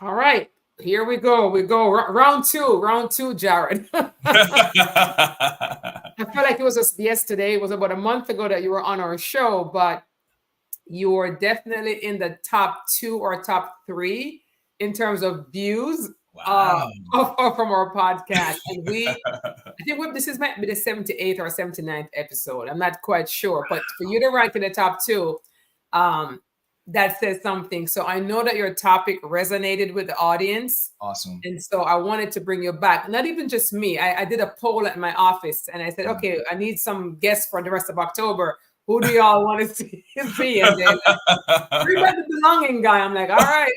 All right. Here we go. We go round two, Jarrod. I feel like it was just yesterday. It was about a month ago that you were on our show, but you were definitely in the top two or top three in terms of views Wow. from our podcast. And I think this is might be the 78th or 79th episode. I'm not quite sure, but for you to rank in the top two, um, that says something. So I know that your topic resonated with the audience. Awesome. And so I wanted to bring you back. Not even just me. I did a poll at my office and I said, okay, I need some guests for the rest of October. Who do y'all want to see? And then bring back the belonging guy. I'm like, all right.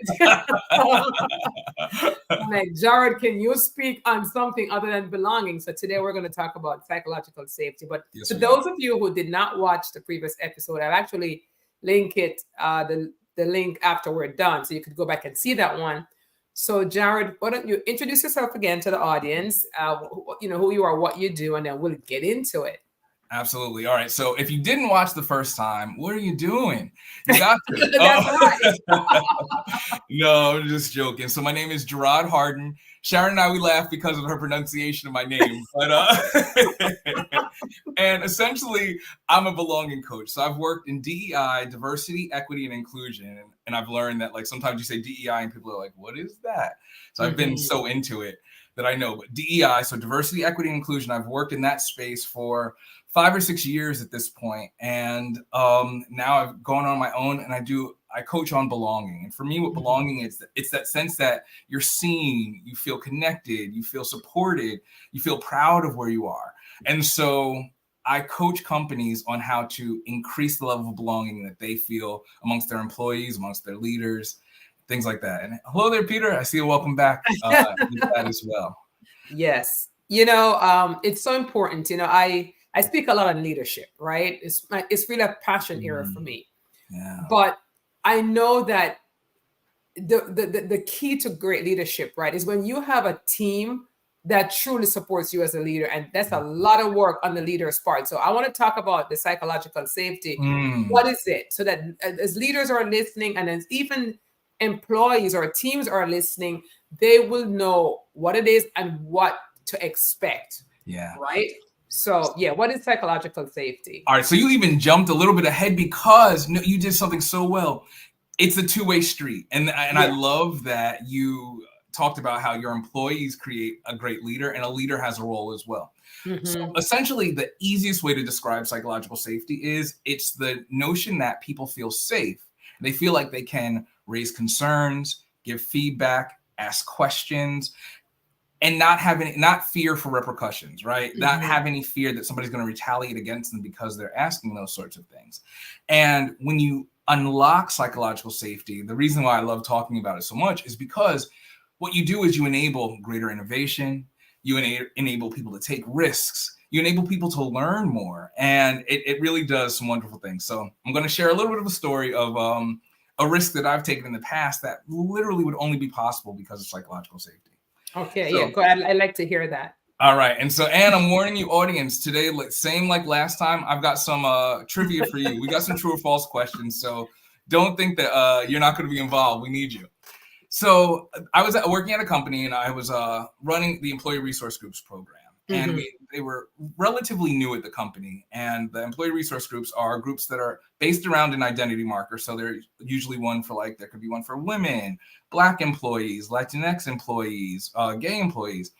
I'm like, Jarrod, can you speak on something other than belonging? So today we're going to talk about psychological safety. But Yes, to we those of you who did not watch the previous episode, I've actually linked it, the link after we're done. So you could go back and see that one. So Jarrod, why don't you introduce yourself again to the audience, who you are, what you do, and then we'll get into it. Absolutely. All right. So if you didn't watch the first time, what are you doing? You got to. That's right. No, I'm just joking. So my name is Jarrod Harden. Sharon and I, we laugh because of her pronunciation of my name. But and essentially, I'm a belonging coach. So I've worked in DEI, diversity, equity, and inclusion. And I've learned that like sometimes you say DEI and people are like, what is that? So I've been so into it that I know. But DEI, so diversity, equity, and inclusion, I've worked in that space for 5 or 6 years at this point. And now I've gone on my own and I coach on belonging. And for me, what belonging is, it's that sense that you're seen, you feel connected, you feel supported, you feel proud of where you are. And so I coach companies on how to increase the level of belonging that they feel amongst their employees, amongst their leaders, things like that. And hello there, Peter. I see you. Welcome back to that as well. Yes. It's so important. I speak a lot on leadership, right? It's really a passion area for me. Yeah. But I know that the key to great leadership, right, is when you have a team that truly supports you as a leader. And that's a lot of work on the leader's part. So I want to talk about the psychological safety. What is it? So that as leaders are listening and as even employees or teams are listening, they will know what it is and what to expect. Yeah. Right? So, yeah, what is psychological safety? All right. So you even jumped a little bit ahead because you did something so well. It's a two-way street. And I love that you talked about how your employees create a great leader and a leader has a role as well. So essentially, the easiest way to describe psychological safety is it's the notion that people feel safe. They feel like they can raise concerns, give feedback, ask questions, and not fear for repercussions, right? Not have any fear that somebody's going to retaliate against them because they're asking those sorts of things. And when you unlock psychological safety, the reason why I love talking about it so much is because what you do is you enable greater innovation, you enable people to take risks, you enable people to learn more, and it really does some wonderful things. So I'm going to share a little bit of a story of a risk that I've taken in the past that literally would only be possible because of psychological safety. Okay, so, go ahead. I'd like to hear that. All right. And so, Anne, I'm warning you, audience, today, same like last time, I've got some trivia for you. We got some true or false questions. So don't think that you're not going to be involved. We need you. So I was working at a company and I was running the employee resource groups program. And they were relatively new at the company. And the employee resource groups are groups that are based around an identity marker. So they're usually there could be one for women, Black employees, Latinx employees, gay employees.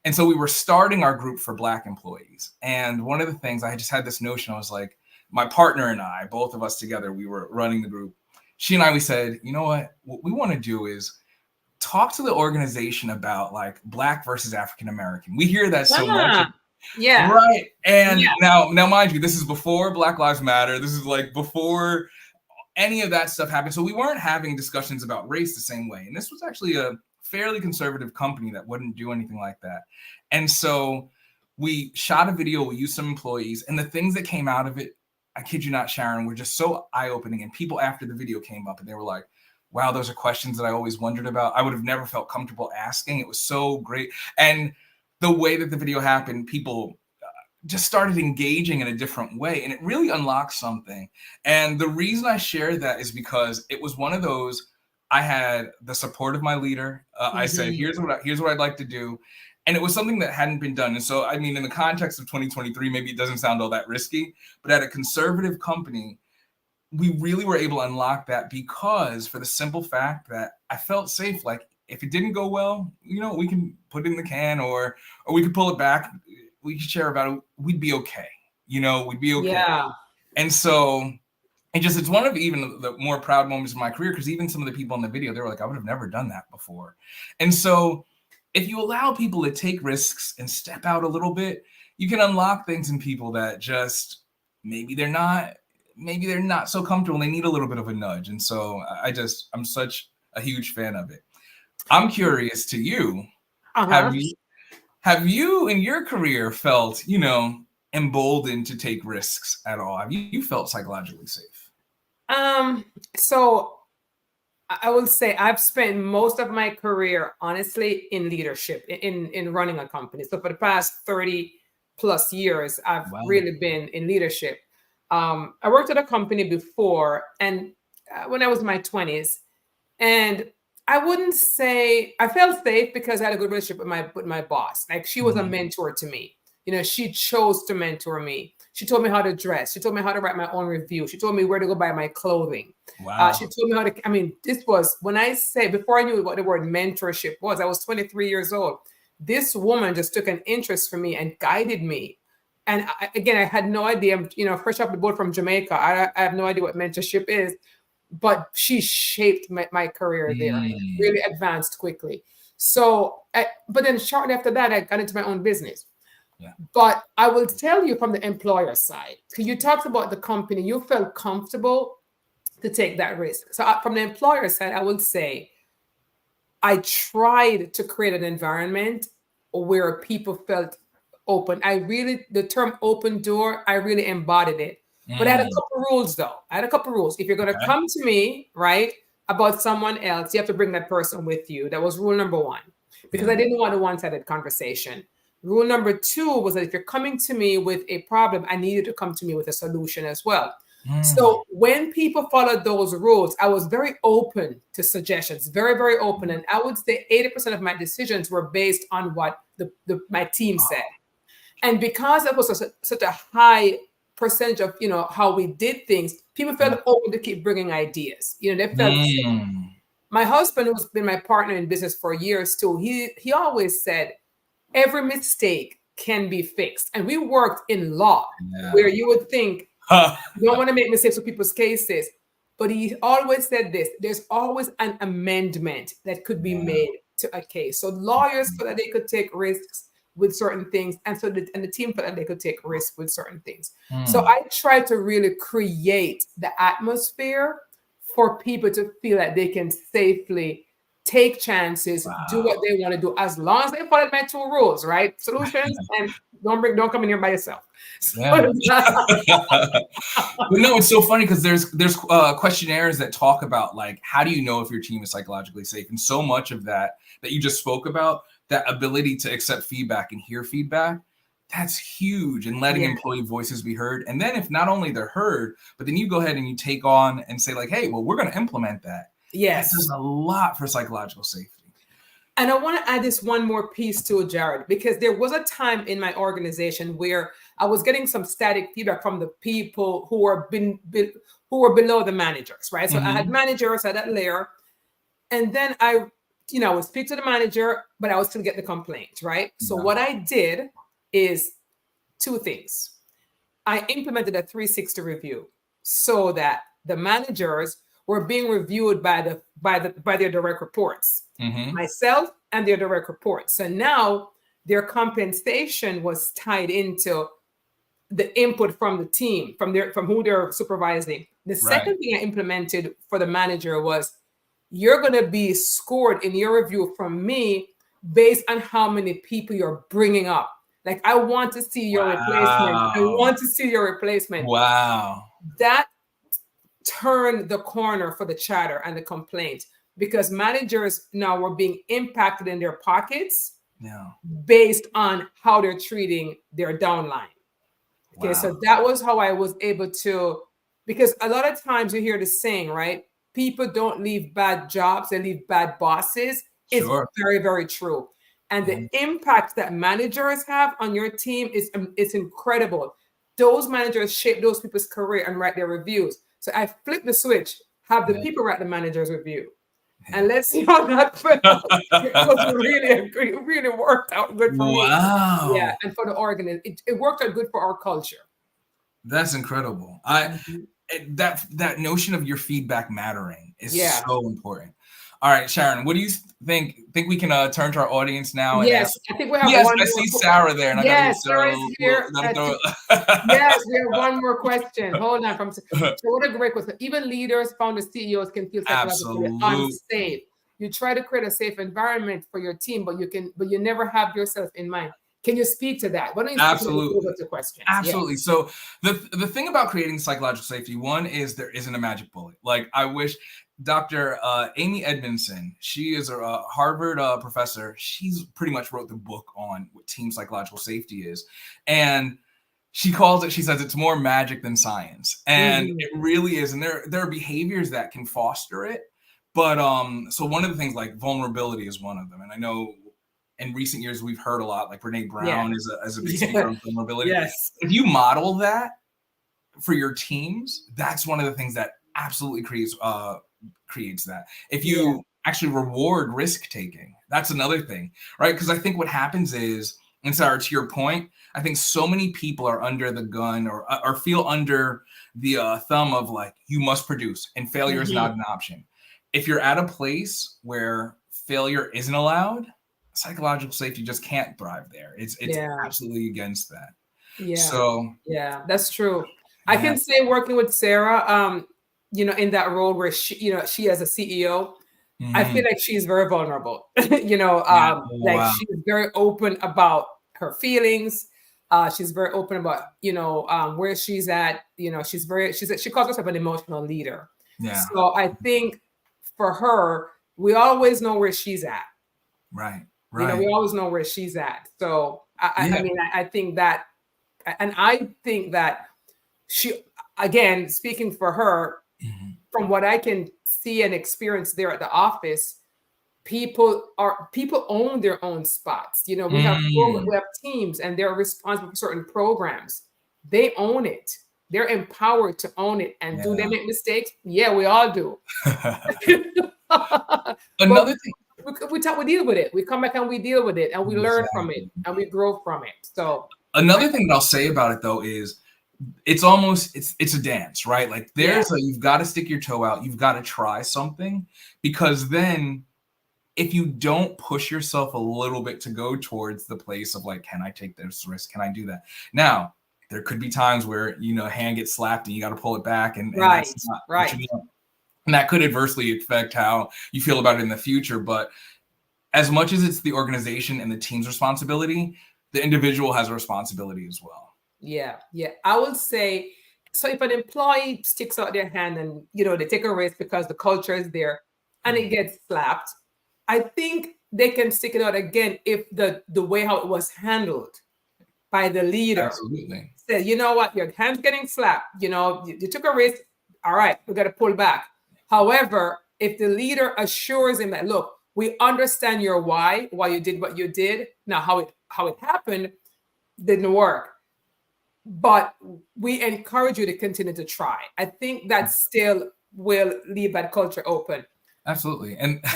And so we were starting our group for Black employees. And one of the things, I just had this notion, I was like, my partner and I, both of us together, we were running the group. She and I, we said, you know what we want to do is talk to the organization about like Black versus African-American. We hear that so much. Yeah. Right. And now, mind you, this is before Black Lives Matter. This is like before any of that stuff happened. So we weren't having discussions about race the same way. And this was actually a fairly conservative company that wouldn't do anything like that. And so we shot a video, we used some employees, and the things that came out of it, I kid you not, Sharon, were just so eye-opening. And people after the video came up and they were like, wow, those are questions that I always wondered about. I would have never felt comfortable asking. It was so great. And the way that the video happened, people just started engaging in a different way. And it really unlocked something. And the reason I share that is because it was one of those I had the support of my leader. I said, here's what I'd like to do. And it was something that hadn't been done. And so, I mean, in the context of 2023, maybe it doesn't sound all that risky, but at a conservative company, we really were able to unlock that because for the simple fact that I felt safe. Like if it didn't go well, you know, we can put it in the can or we could pull it back. We could share about it. We'd be okay. You know, we'd be okay. Yeah. And so it's one of even the more proud moments of my career, because even some of the people in the video, they were like, I would have never done that before. And so if you allow people to take risks and step out a little bit, you can unlock things in people that just maybe they're not so comfortable. They need a little bit of a nudge. And so I'm such a huge fan of it. I'm curious to you, have you in your career felt, you know, emboldened to take risks at all? Have you felt psychologically safe? So I will say I've spent most of my career, honestly, in leadership, in running a company. So for the past 30 plus years, I've really been in leadership. I worked at a company before, and when I was in my 20s, and I wouldn't say I felt safe because I had a good relationship with my boss. Like she was a mentor to me. You know, she chose to mentor me. She told me how to dress. She told me how to write my own review. She told me where to go buy my clothing. Wow. She told me how to, I mean, this was when I say, before I knew what the word mentorship was, I was 23 years old. This woman just took an interest for me and guided me. And I had no idea, I'm, you know, fresh off the boat from Jamaica. I have no idea what mentorship is, but she shaped my career there, really advanced quickly. So, but then shortly after that, I got into my own business. Yeah. But I will tell you from the employer side, because you talked about the company, you felt comfortable to take that risk. So from the employer side, I would say I tried to create an environment where people felt open. The term open door, I really embodied it. But I had a couple rules though. I had a couple rules. If you're going to come to me, right, about someone else, you have to bring that person with you. That was rule number one, because I didn't want a one-sided conversation. Rule number two was that if you're coming to me with a problem, I need you to come to me with a solution as well. So when people followed those rules, I was very open to suggestions, very, very open. And I would say 80% of my decisions were based on what my team said. And because it was such a high percentage of, you know, how we did things, people felt open to keep bringing ideas. You know, they felt my husband, who's been my partner in business for years too, he always said, every mistake can be fixed. And we worked in law where you would think, you don't want to make mistakes with people's cases. But he always said this, there's always an amendment that could be made to a case. So lawyers felt that they could take risks with certain things. And so the team felt that they could take risks with certain things. So I tried to really create the atmosphere for people to feel that they can safely take chances, do what they want to do, as long as they follow my two rules, right? Solutions and don't come in here by yourself. But no, it's so funny because there's questionnaires that talk about like, how do you know if your team is psychologically safe? And so much of that you just spoke about, that ability to accept feedback and hear feedback, that's huge. And letting employee voices be heard. And then if not only they're heard, but then you go ahead and you take on and say like, hey, well, we're going to implement that. Yes. That does a lot for psychological safety. And I want to add this one more piece to it, Jarrod, because there was a time in my organization where I was getting some static feedback from the people who were below the managers, right? So I had managers at that layer. And then I would speak to the manager, but I would still get the complaint, right? So what I did is two things. I implemented a 360 review so that the managers were being reviewed by their direct reports, myself and their direct reports. So now their compensation was tied into the input from the team, from who they're supervising. The second thing I implemented for the manager was, you're going to be scored in your review from me based on how many people you're bringing up. Like, I want to see your replacement. I want to see your replacement. Wow. That turned the corner for the chatter and the complaint, because managers now were being impacted in their pockets based on how they're treating their downline. Okay, so that was how I was able to, because a lot of times you hear the saying, right? people don't leave bad jobs, they leave bad bosses, is very, very true. And the impact that managers have on your team is it's incredible. Those managers shape those people's career and write their reviews. So I flip the switch, have the people write the manager's review. And let's see how that felt. It was really worked out good for me. Yeah, and for the organ, it worked out good for our culture. That's incredible. That notion of your feedback mattering is so important. All right, Sharon, what do you think? Think we can turn to our audience now? And yes, I think we have one. I see Sarah there, and yes, Sarah is here. Yes, we have one more question. Hold on. So what a great question. Even leaders, founders, CEOs can feel psychologically unsafe. You try to create a safe environment for your team, but you never have yourself in mind. Can you speak to that? Why don't you Absolutely. Over to questions? Absolutely. Yeah. So the thing about creating psychological safety, one is there isn't a magic bullet. Like I wish Dr. Amy Edmondson, she is a Harvard professor. She's pretty much wrote the book on what team psychological safety is. And she says it's more magic than science. And it really is. And there are behaviors that can foster it. But so one of the things, like vulnerability is one of them. And I know in recent years, we've heard a lot, like Brene Brown is a big speaker on vulnerability. Yes. If you model that for your teams, that's one of the things that absolutely creates that. If you actually reward risk taking, that's another thing, right? Because I think what happens is, and Sarah, to your point, I think so many people are under the gun or feel under the thumb of like, you must produce and failure is not an option. If you're at a place where failure isn't allowed, psychological safety just can't thrive there. It's absolutely against that. Yeah. So that's true. I can say working with Sarah, in that role where she as a CEO, I feel like she's very vulnerable. Like she's very open about her feelings. She's very open about where she's at. She calls herself an emotional leader. Yeah. So I think for her, we always know where she's at. Right. We always know where she's at. So I mean, I think that, and I think that she, again, speaking for her, from what I can see and experience there at the office, people own their own spots. We have teams and they're responsible for certain programs. They own it. They're empowered to own it. And do they make mistakes? Yeah, we all do. Another thing. We deal with it. We come back and we deal with it and we learn from it and we grow from it. So another thing that I'll say about it though is it's a dance, right? Like you've got to stick your toe out. You've got to try something, because then if you don't push yourself a little bit to go towards the place of like, can I take this risk? Can I do that? Now, there could be times where, hand gets slapped and you got to pull it back and that's not what you want. And that could adversely affect how you feel about it in the future. But as much as it's the organization and the team's responsibility, the individual has a responsibility as well. Yeah. I would say, so if an employee sticks out their hand and, they take a risk because the culture is there and it gets slapped, I think they can stick it out again if the way how it was handled by the leader. Absolutely. Said, you know what, your hand's getting slapped. You took a risk. All right, we got to pull back. However, if the leader assures him that, look, we understand your why you did what you did. Now, how it happened didn't work, but we encourage you to continue to try. I think that still will leave that culture open. Absolutely. And be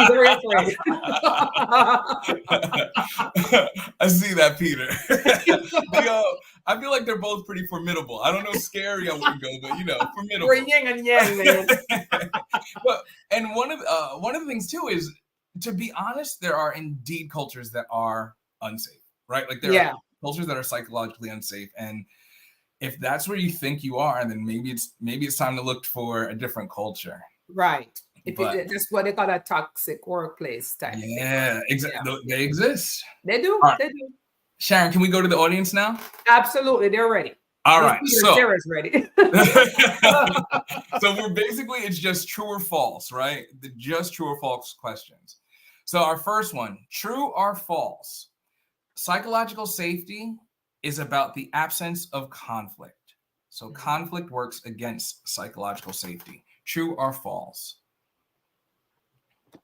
very afraid. I see that, Peter. I feel like they're both pretty formidable. I don't know, scary I wouldn't go, but formidable. We're yin and yang, man. And one of the things too is, to be honest, there are indeed cultures that are unsafe, right? Like there are cultures that are psychologically unsafe, and if that's where you think you are, then maybe it's time to look for a different culture. Right. That's what they call a toxic workplace type. Yeah, exactly. Yeah. They exist. They do. Right. They do. Sharon, can we go to the audience now? Absolutely. They're ready. All right. So Sarah's ready. So it's just true or false, right? Just true or false questions. So our first one, true or false? Psychological safety is about the absence of conflict. So conflict works against psychological safety. True or false?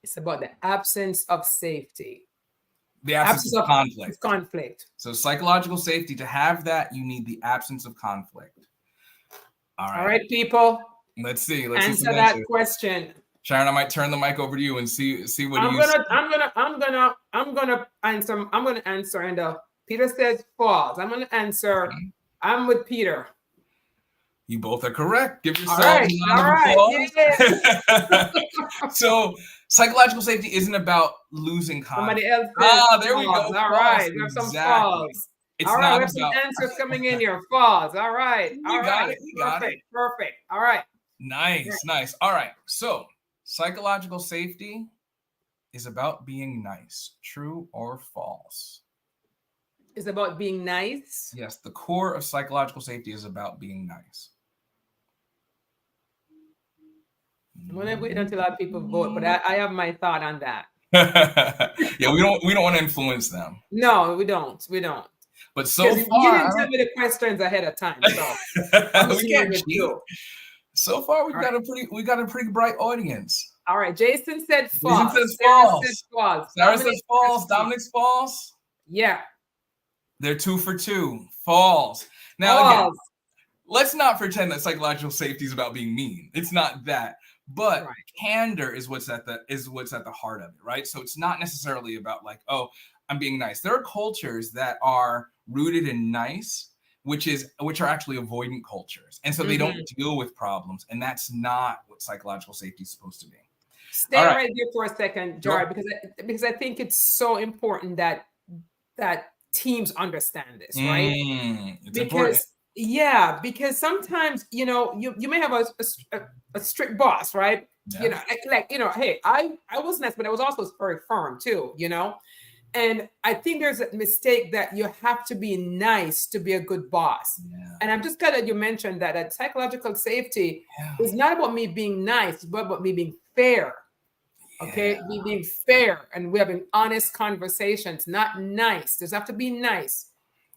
It's about the absence of safety. The absence of conflict. Conflict. So psychological safety, to have that, you need the absence of conflict. All right, people. Let's see. Answer that question. Sharon, I might turn the mic over to you and see what I'm gonna answer. I'm gonna answer. And Peter says false. I'm gonna answer. Okay. I'm with Peter. You both are correct. Give yourselves a round of applause. Yeah. So psychological safety isn't about losing confidence. Somebody else says there we go. All right. We have some false. It's all right, not we have some answers coming in here. False. All right. You got it. Perfect. All right. Nice. All right. So psychological safety is about being nice. True or false? It's about being nice? Yes, the core of psychological safety is about being nice. I'm gonna wait until other people vote, but I have my thought on that. Yeah, we don't want to influence them. No, we don't. But so far, you didn't tell me the questions ahead of time, so we can't cheat. So far, we've got a pretty bright audience. All right, Jason said false. Jason says false. Sarah says false. Dominic's false. Yeah. They're 2 for 2. False. Now again, let's not pretend that psychological safety is about being mean. It's not that. But candor is what's at the heart of it, right? So it's not necessarily about like, oh, I'm being nice. There are cultures that are rooted in nice, which are actually avoidant cultures. And so they don't deal with problems. And that's not what psychological safety is supposed to be. Stay right there for a second, Jarrod, because I think it's so important that teams understand this, right? Because sometimes, you may have a strict boss, right? Yeah. Hey, I was nice, but I was also very firm too, And I think there's a mistake that you have to be nice to be a good boss. Yeah. And I'm just glad that you mentioned that psychological safety is not about me being nice, but about me being fair. Okay, me being fair, and we're having honest conversations, not nice. There's have to be nice,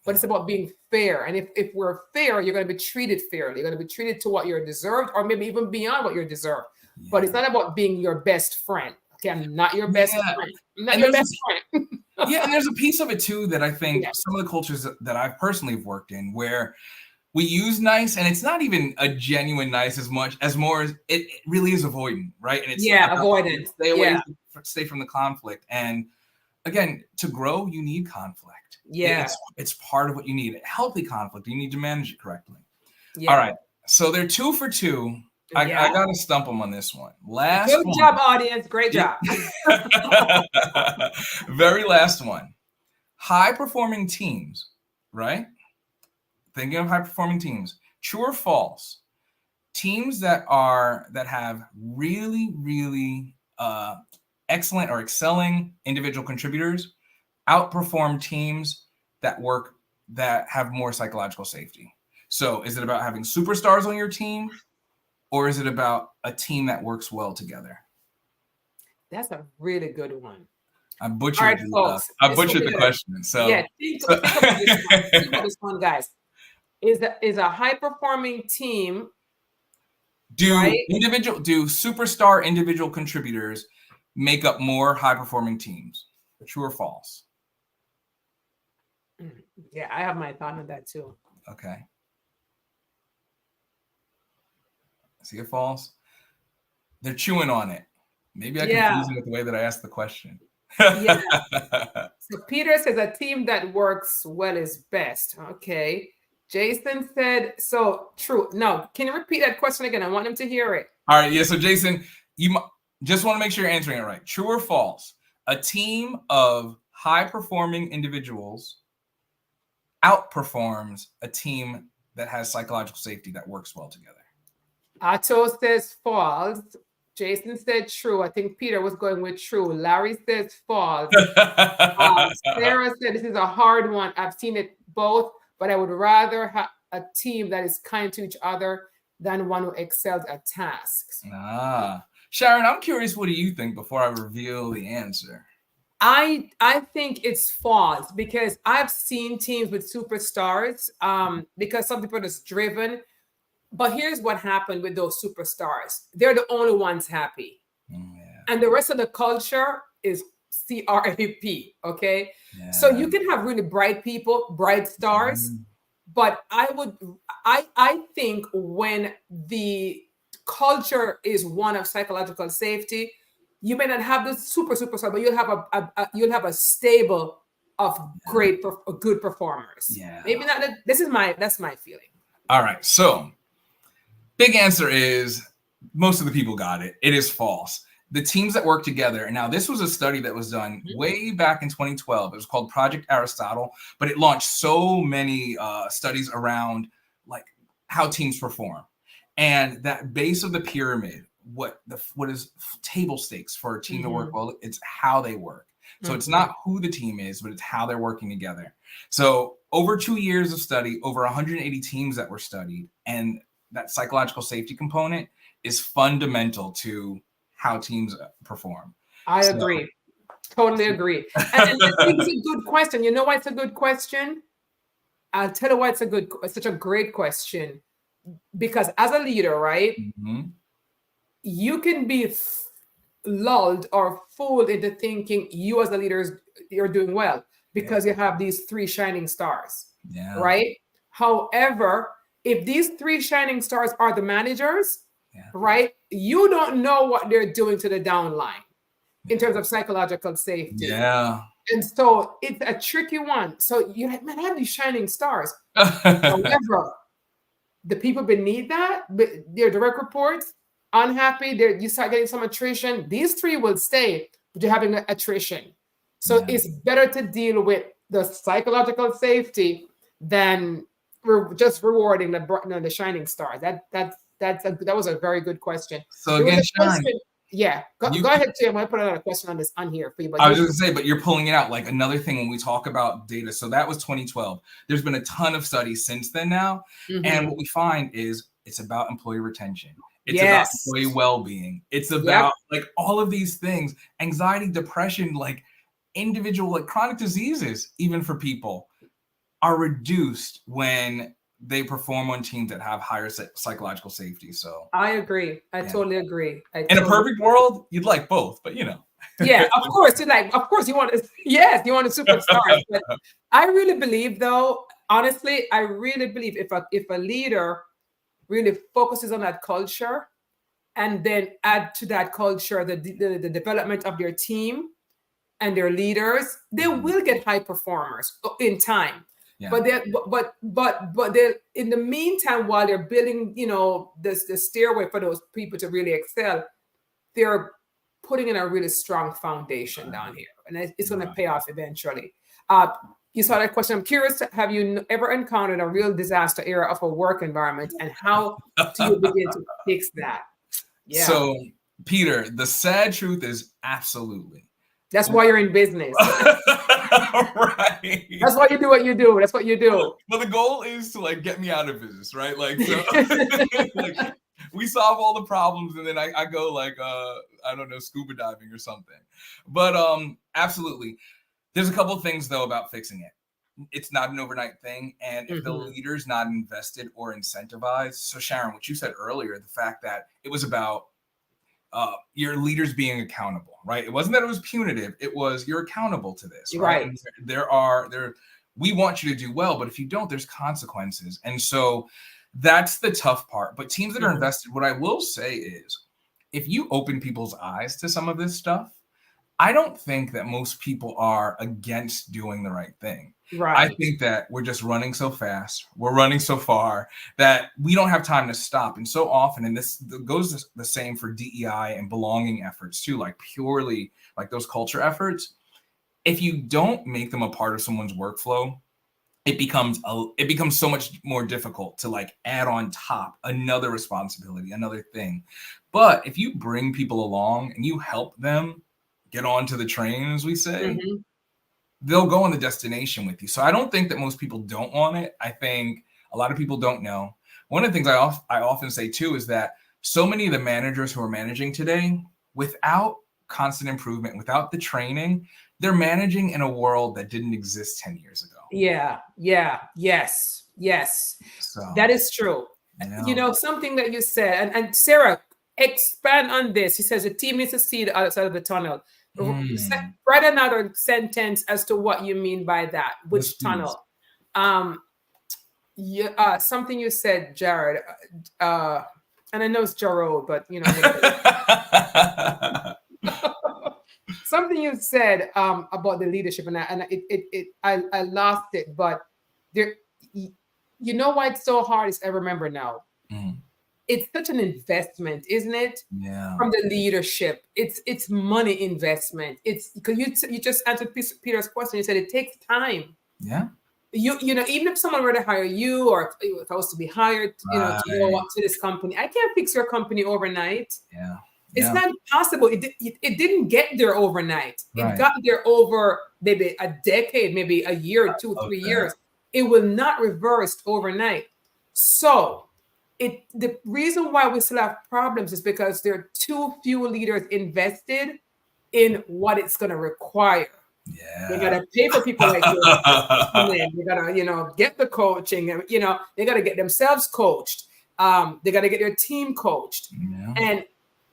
but it's about being fair. And if we're fair, you're going to be treated fairly. You're going to be treated to what you're deserved, or maybe even beyond what you're deserved. Yeah. But it's not about being your best friend. Okay, I'm not your best friend. I'm not your best friend. Yeah, and there's a piece of it too that I think some of the cultures that I've personally worked in where we use nice, and it's not even a genuine nice as much as more as it really is avoidant, right? And it's avoidant. Stay away, stay from the conflict. And again, to grow, you need conflict. Yeah, it's part of what you need. Healthy conflict. You need to manage it correctly. Yeah. All right. So they're 2 for 2. I got to stump them on this one. Good job, audience. Great job. Very last one. High performing teams, right? Thinking of high performing teams. True or false? Teams that have really, really excellent or excelling individual contributors outperform teams that have more psychological safety. So is it about having superstars on your team? Or is it about a team that works well together? That's a really good one. I butchered the question. So think about this one, guys. Is a high performing team? Do superstar individual contributors make up more high performing teams? True or false? Yeah, I have my thought on that too. Okay. See it false? They're chewing on it. Maybe I confused them with the way that I asked the question. Yeah. So Peter says a team that works well is best. Okay. Jason said, so true. No, can you repeat that question again? I want him to hear it. All right. Yeah. So Jason, you just want to make sure you're answering it right. True or false? A team of high performing individuals outperforms a team that has psychological safety that works well together. Otto says false. Jason said true. I think Peter was going with true. Larry says false. Sarah said this is a hard one. I've seen it both, but I would rather have a team that is kind to each other than one who excels at tasks. Sharon, I'm curious, what do you think before I reveal the answer? I think it's false because I've seen teams with superstars because some people are just driven. But here's what happened with those superstars. They're the only ones happy. Yeah. And the rest of the culture is CRAP. Okay. Yeah. So you can have really bright people, bright stars. But I think when the culture is one of psychological safety, you may not have the superstar, but you'll have a stable of good performers. Yeah. Maybe not. That's my feeling. All right. So big answer is most of the people got it. It is false. The teams that work together, and now this was a study that was done way back in 2012. It was called Project Aristotle, but it launched so many studies around like how teams perform. And that base of the pyramid, what is table stakes for a team to work well, it's how they work. So it's not who the team is, but it's how they're working together. So over 2 years of study, over 180 teams that were studied, and that psychological safety component is fundamental to how teams perform. I agree. Totally agree. And I think it's a good question. You know why it's a good question? I'll tell you why it's such a great question. Because as a leader, right, you can be lulled or fooled into thinking you as a leader, you're doing well because you have these 3 shining stars, right? However, if these 3 shining stars are the managers, right, you don't know what they're doing to the downline in terms of psychological safety. Yeah. And so it's a tricky one. So you have these shining stars. However, the people beneath that, their direct reports, unhappy, you start getting some attrition. These 3 will stay, but you're having attrition. So it's better to deal with the psychological safety than just rewarding the shining stars. That was a very good question. So again, Sharon, go ahead, Tim. I'm going to put another question on here for you. But I was going to say, but you're pulling it out. Like another thing when we talk about data. So that was 2012. There's been a ton of studies since then now. And what we find is it's about employee retention. It's about employee well-being. It's about like all of these things, anxiety, depression, like individual, like chronic diseases, even for people, are reduced when they perform on teams that have higher psychological safety. So I agree. I totally agree. In a perfect world, you'd like both, but you know. Of course, you want a superstar. But I really believe, though, honestly, I really believe if a leader really focuses on that culture and then add to that culture the development of their team and their leaders, they will get high performers in time. But they're in the meantime, while they're building, the stairway for those people to really excel, they're putting in a really strong foundation down here, and it's going to pay off eventually. You saw that question. I'm curious, have you ever encountered a real disaster era of a work environment, and how do you begin to fix that? Yeah. So, Peter, the sad truth is absolutely. That's why you're in business. Right. That's why you do what you do. That's what you do. Well, the goal is to like get me out of business, right? Like, so, like we solve all the problems, and then I go like I don't know, scuba diving or something. But absolutely, there's a couple of things though about fixing it. It's not an overnight thing, and if the leader's not invested or incentivized. So Sharon, what you said earlier, the fact that it was about your leaders being accountable, right? It wasn't that it was punitive. It was you're accountable to this, right? We want you to do well, but if you don't, there's consequences. And so that's the tough part. But teams that are invested, what I will say is if you open people's eyes to some of this stuff, I don't think that most people are against doing the right thing. Right. I think that we're just running so fast, we're running so far that we don't have time to stop. And so often, and this goes the same for DEI and belonging efforts too, like purely like those culture efforts. If you don't make them a part of someone's workflow, it becomes so much more difficult to like add on top another responsibility, another thing. But if you bring people along and you help them get onto the train, as we say, they'll go on the destination with you. So I don't think that most people don't want it. I think a lot of people don't know. One of the things I often say too is that so many of the managers who are managing today, without constant improvement, without the training, they're managing in a world that didn't exist 10 years ago. Yes. So That is true. You know, something that you said, and Sarah, expand on this. He says the team needs to see the other side of the tunnel. Write another sentence as to what you mean by that. Which tunnel? Something you said, Jarrod, and I know it's Jarod, but you know, something you said about the leadership, and I lost it, but there, you know why it's so hard is I remember now. It's such an investment, isn't it? Yeah. From the leadership, it's money investment. It's because you just answered Peter's question. You said it takes time. Yeah. You know, even if someone were to hire you, or if I was to be hired, you know, to go up to this company, I can't fix your company overnight. Yeah. It's not possible. It didn't get there overnight. Right. It got there over maybe a decade, maybe a year, 2 or 3 years. It will not reverse overnight. So the reason why we still have problems is because there are too few leaders invested in what it's going to require. Yeah. They got to pay for people like you. They got to, you know, get the coaching, and, you know, they got to get themselves coached. They got to get their team coached, and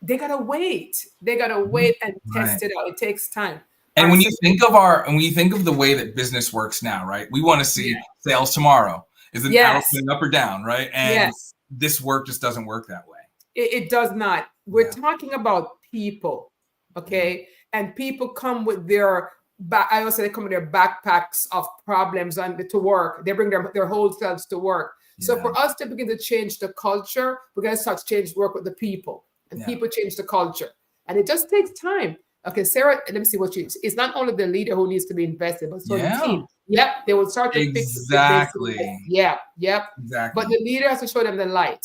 they got to wait. They got to wait and test it out. It takes time. And when you think of the way that business works now, right? We want to see sales tomorrow. Is it arrow going up or down, right? And this work just doesn't work that way. It does not. We're talking about people, okay? And people come with their I also they come with their backpacks of problems to work. They bring their whole selves to work. So for us to begin to change the culture, we got to start to change work with the people, and people change the culture, and it just takes time. Okay, Sarah, let me see what you. It's not only the leader who needs to be invested, but so the team. Yep, they will start to fix it. Exactly. Yep. Exactly. But the leader has to show them the light.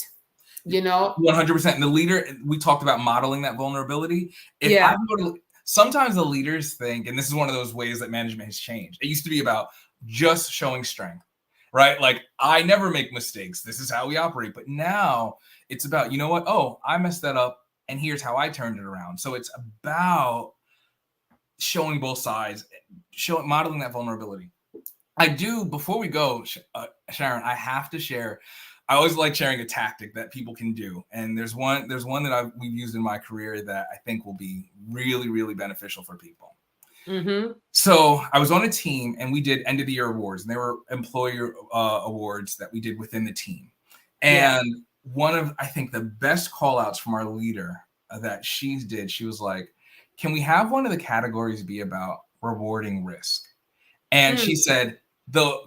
You know, 100%. And the leader, we talked about modeling that vulnerability. Sometimes the leaders think, and this is one of those ways that management has changed. It used to be about just showing strength, right? Like, I never make mistakes. This is how we operate. But now it's about, you know what? Oh, I messed that up, and here's how I turned it around. So it's about showing both sides, modeling that vulnerability. I do, before we go, Sharon, I have to share. I always like sharing a tactic that people can do. And there's one that we've used in my career that I think will be really, really beneficial for people. So I was on a team, and we did end of the year awards, and there were employer awards that we did within the team. And one of, I think, the best call outs from our leader that she was like, can we have one of the categories be about rewarding risk? And she said, the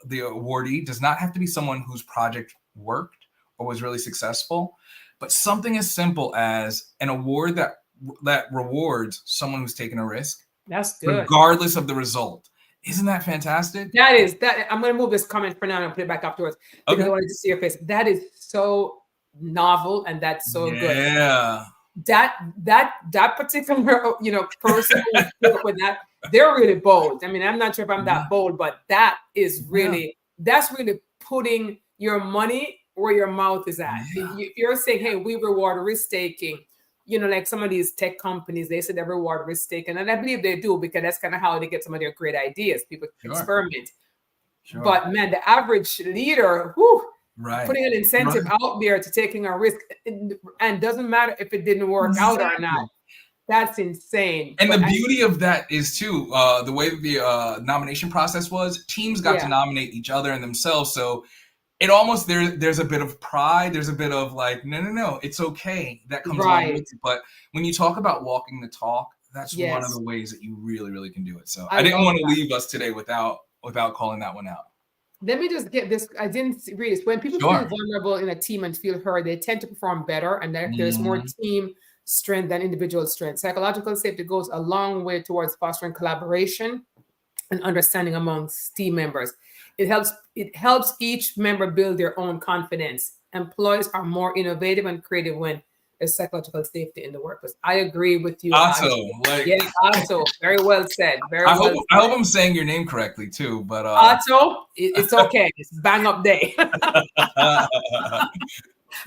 awardee does not have to be someone whose project worked or was really successful, but something as simple as an award that rewards someone who's taken a risk. That's good. Regardless of the result. Isn't that fantastic? That is. I'm going to move this comment for now and put it back afterwards because I wanted to see your face. That is so novel, and that's so good. Yeah. That particular, you know, person with that, they're really bold. I mean, I'm not sure if I'm that bold, but that is really, that's really putting your money where your mouth is at. You're saying, hey, we reward risk taking. You know, like some of these tech companies, they say they reward risk taking, and I believe they do, because that's kind of how they get some of their great ideas. People experiment. But man, the average leader, putting an incentive out there to taking a risk, and doesn't matter if it didn't work out or not. That's insane. And the beauty of that is too, the way the nomination process was, teams got to nominate each other and themselves. So it almost, there's a bit of pride. There's a bit of like, no, it's okay. That comes along with it. But when you talk about walking the talk, that's one of the ways that you really, really can do it. So I didn't want to leave us today without calling that one out. Let me just get this. I didn't read this. When people feel vulnerable in a team and feel heard, they tend to perform better, and there's more team strength than individual strength. Psychological safety goes a long way towards fostering collaboration and understanding amongst team members. It helps each member build their own confidence. Employees are more innovative and creative when there's psychological safety in the workplace. I agree with you. Otto. Very well said. I hope I'm saying your name correctly too. But Otto, it's okay. It's bang up day.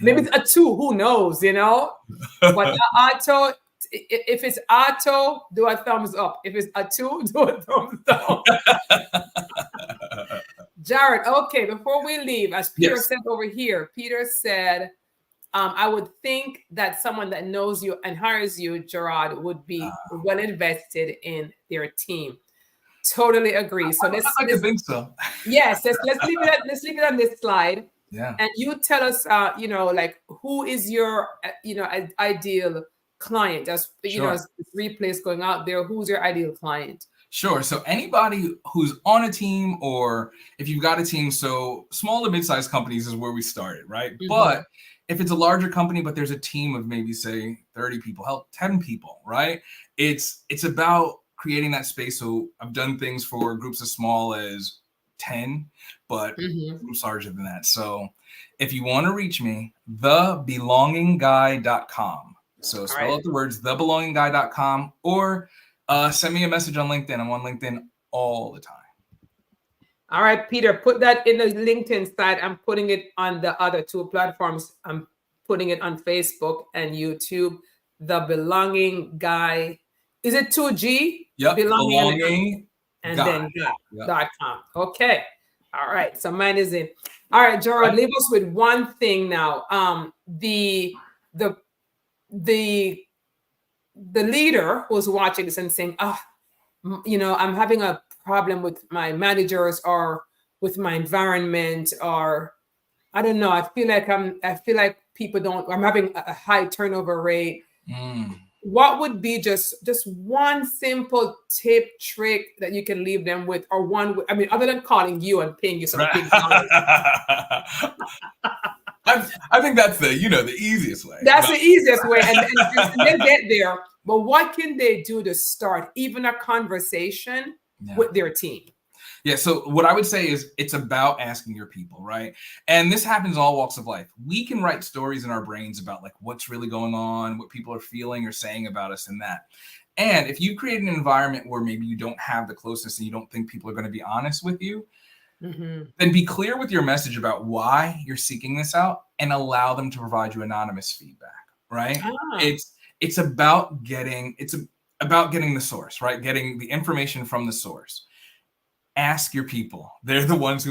Maybe it's a 2. Who knows? You know. But Otto, if it's Otto, do a thumbs up. If it's a 2, do a thumbs down. Jarrod, okay, before we leave, as Peter Yes. said over here, Peter said, I would think that someone that knows you and hires you, Jarrod, would be well invested in their team. Totally agree. So I'd like to think so. yes, let's leave it on this slide. Yeah. And you tell us, like who is your, ideal client? As as replays going out there, who's your ideal client? Sure. So anybody who's on a team, or if you've got a team, so small to mid-sized companies is where we started, right? Mm-hmm. But if it's a larger company, but there's a team of maybe say 30 people, hell, 10 people, right? It's about creating that space. So I've done things for groups as small as 10, but groups larger than that. So if you want to reach me, thebelongingguy.com. So spell out the words thebelongingguy.com, or send me a message on LinkedIn. I'm on LinkedIn all the time. All right, Peter, put that in the LinkedIn side. I'm putting it on the other two platforms. I'm putting it on Facebook and YouTube. The Belonging Guy. Is it 2G? Yep. Belonging and then .com. Okay. All right. So mine is in. All right, Jarrod, leave us with one thing now. The leader who's watching this and saying, I'm having a problem with my managers or with my environment, or I don't know. I feel like I'm having a high turnover rate. What would be just one simple tip, trick that you can leave them with, or one? I mean, other than calling you and paying you some big dollars. I think that's the easiest way. That's the easiest way, and they get there. But what can they do to start even a conversation with their team? Yeah. So what I would say is it's about asking your people, right? And this happens in all walks of life. We can write stories in our brains about like what's really going on, what people are feeling or saying about us and that. And if you create an environment where maybe you don't have the closeness and you don't think people are going to be honest with you, then be clear with your message about why you're seeking this out and allow them to provide you anonymous feedback, right? It's about getting the source, right? Getting the information from the source. Ask your people. They're the ones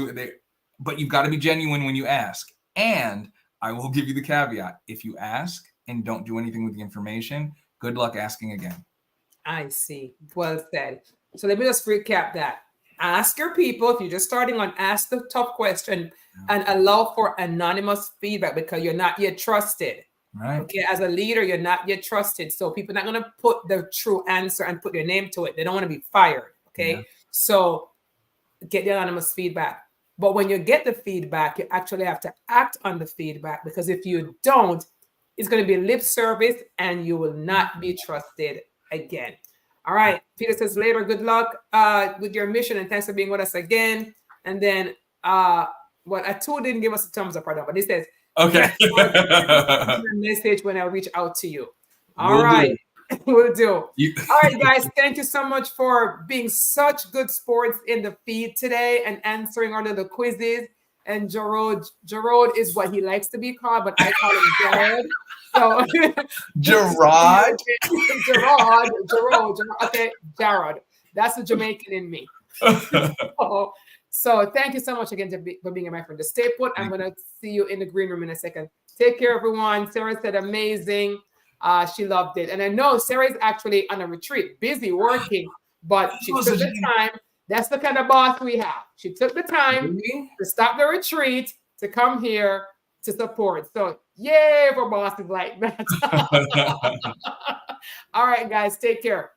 but you've got to be genuine when you ask. And I will give you the caveat. If you ask and don't do anything with the information, good luck asking again. I see. Well said. So let me just recap that. Ask your people. If you're just starting on, ask the tough question and allow for anonymous feedback, because you're not yet trusted. Right. Okay. As a leader, you're not yet trusted. So people are not going to put the true answer and put their name to it. They don't want to be fired. Okay. Yeah. So get the anonymous feedback. But when you get the feedback, you actually have to act on the feedback, because if you don't, it's going to be lip service and you will not be trusted again. All right. Peter says later, good luck with your mission and thanks for being with us again. And then Atul didn't give us a thumbs up right now, but he says, okay. Message when I reach out to you. All right. Will do. All right, guys. Thank you so much for being such good sports in the feed today and answering all of the quizzes. And Jarod is what he likes to be called, but I call him Jarod. So Jarod. Jarod. Okay, Jarod. That's the Jamaican in me. So thank you so much again for being my friend. Just stay put. I'm going to see you in the green room in a second. Take care, everyone. Sarah said amazing. She loved it. And I know Sarah is actually on a retreat, busy working, but she took the time. That's the kind of boss we have. She took the time to stop the retreat to come here to support. So yay for bosses like that. All right, guys, take care.